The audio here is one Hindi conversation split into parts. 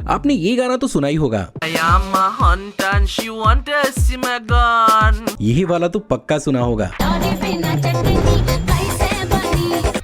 आपने ये गाना तो सुना ही होगा। यही वाला तो पक्का सुना होगा।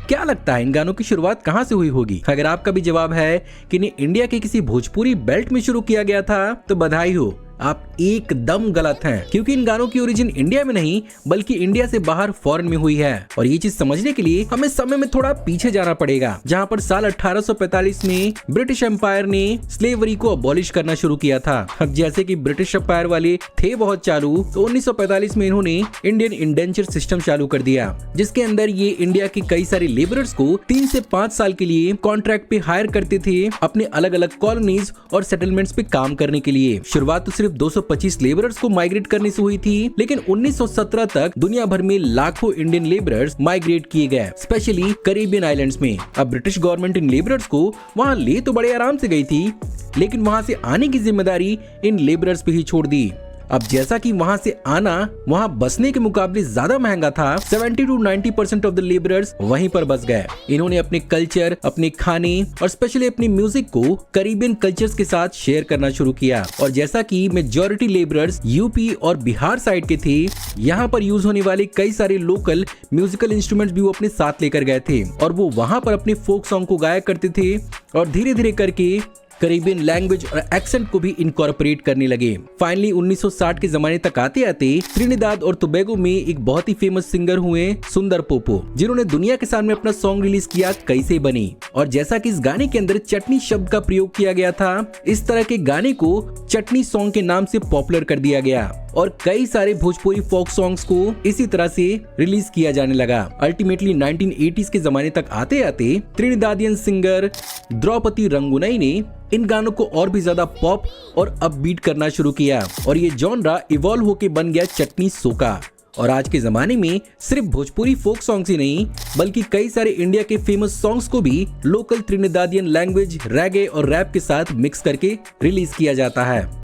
क्या लगता है इन गानों की शुरुआत कहाँ से हुई होगी? अगर आपका भी जवाब है कि इन्हें इंडिया के किसी भोजपुरी बेल्ट में शुरू किया गया था तो बधाई हो, आप एकदम गलत हैं, क्योंकि इन गानों की ओरिजिन इंडिया में नहीं बल्कि इंडिया से बाहर फॉरेन में हुई है। और ये चीज समझने के लिए हमें समय में थोड़ा पीछे जाना पड़ेगा, जहाँ पर साल 1845 में ब्रिटिश एम्पायर ने स्लेवरी को अबॉलिश करना शुरू किया था। अब जैसे कि ब्रिटिश एम्पायर वाले थे बहुत चालू, तो 1945 में इन्होंने इंडियन इंडेंचर सिस्टम चालू कर दिया, जिसके अंदर ये इंडिया के कई सारे लेबरर्स को 3 से 5 साल के लिए कॉन्ट्रैक्ट पे हायर करते थे अपने अलग अलग कॉलोनीज और सेटलमेंट्स पे काम करने के लिए। शुरुआत तो सिर्फ 225 लेबरर्स को माइग्रेट करने से हुई थी, लेकिन 1917 तक दुनिया भर में लाखों इंडियन लेबरर्स माइग्रेट किए गए, स्पेशली कैरिबियन आइलैंड्स में। अब ब्रिटिश गवर्नमेंट इन लेबरर्स को वहां ले तो बड़े आराम से गई थी, लेकिन वहां से आने की जिम्मेदारी इन लेबरर्स पे ही छोड़ दी। अब जैसा कि वहां से आना वहां बसने के मुकाबले ज्यादा महंगा था, 70 to 90% ऑफ द लेबरर्स वहीं पर बस गए। इन्होंने अपने कल्चर, अपने खाने और स्पेशली अपनी म्यूजिक को कैरिबियन कल्चर्स के साथ शेयर करना शुरू किया। और जैसा कि मेजॉरिटी लेबरर्स यूपी और बिहार साइड के थे, यहाँ पर यूज होने वाले कई सारे लोकल म्यूजिकल इंस्ट्रूमेंट्स भी वो अपने साथ लेकर गए थे और वो वहां पर अपने फोक सॉन्ग को गाया करते थे और धीरे धीरे करके कैरिबियन लैंग्वेज और एक्सेंट को भी इनकॉर्पोरेट करने लगे। फाइनली 1960 के जमाने तक आते आते त्रिनिदाद और टोबैगो में एक बहुत ही फेमस सिंगर हुए सुंदर पोपो, जिन्होंने दुनिया के सामने अपना सॉन्ग रिलीज किया कैसे बनी। और जैसा कि इस गाने के अंदर चटनी शब्द का प्रयोग किया गया था, इस तरह के गाने को चटनी सॉन्ग के नाम से पॉपुलर कर दिया गया और कई सारे भोजपुरी फोक सॉन्ग्स को इसी तरह से रिलीज किया जाने लगा। अल्टीमेटली 1980s के जमाने तक आते आते त्रिनिदादियन सिंगर द्रौपदी रंगुनई ने इन गानों को और भी ज्यादा पॉप और अपबीट करना शुरू किया और ये जॉनरा इवॉल्व होके बन गया चटनी सोका। और आज के जमाने में सिर्फ भोजपुरी फोक सॉन्ग्स ही नहीं बल्कि कई सारे इंडिया के फेमस सॉन्ग्स को भी लोकल त्रिनिदादियन लैंग्वेज, रैगे और रैप के साथ मिक्स करके रिलीज किया जाता है।